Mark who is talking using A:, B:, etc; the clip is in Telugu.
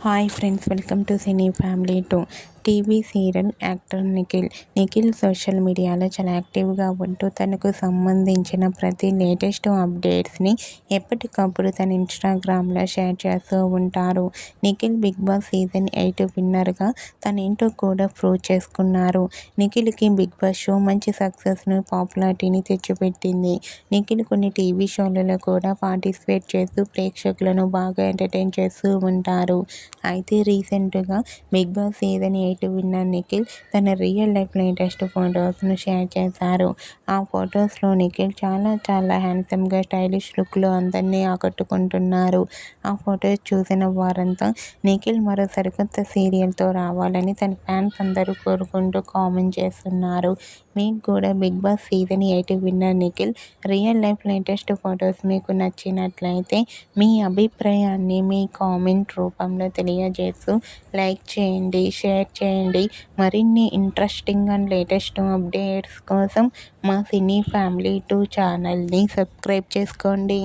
A: Hi friends, welcome to cine family two. TV serial actor Nikhil social మీడియాలో చాలా యాక్టివ్గా ఉంటూ తనకు సంబంధించిన ప్రతి లేటెస్ట్ అప్డేట్స్ని ఎప్పటికప్పుడు తన ఇన్స్టాగ్రామ్లో షేర్ చేస్తూ ఉంటారు. నిఖిల్ బిగ్ బాస్ సీజన్ 8 విన్నర్గా తనేంటో కూడా ప్రూవ్ చేసుకున్నారు. నిఖిల్కి బిగ్ బాస్ షో మంచి సక్సెస్ను, పాపులారిటీని తెచ్చిపెట్టింది. నిఖిల్ కొన్ని టీవీ షోలలో కూడా పార్టిసిపేట్ చేస్తూ ప్రేక్షకులను బాగా ఎంటర్టైన్ చేస్తూ ఉంటారు. అయితే రీసెంట్గా Bigg Boss season 8 winner Nikhil తన రియల్ లైఫ్ లేటెస్ట్ ఫొటోస్ను షేర్ చేశారు. ఆ ఫొటోస్లో నిఖిల్ చాలా హ్యాండ్సమ్గా స్టైలిష్ లుక్లో అందరినీ ఆకట్టుకుంటున్నారు. ఆ ఫొటోస్ చూసిన వారంతా నిఖిల్ మరో సరికొత్త సీరియల్తో రావాలని తన ఫ్యాన్స్ అందరూ కోరుకుంటూ కామెంట్ చేస్తున్నారు. మీకు కూడా Bigg Boss season 8 winner Nikhil real life latest photos మీకు నచ్చినట్లయితే మీ అభిప్రాయాన్ని మీ కామెంట్ రూపంలో తెలియజేస్తూ లైక్ చేయండి, షేర్ చేయండి. మరిన్ని ఇంట్రెస్టింగ్ అండ్ లేటెస్ట్ అప్డేట్స్ కోసం మా సినీ ఫ్యామిలీ 2 ఛానల్ని సబ్స్క్రైబ్ చేసుకోండి.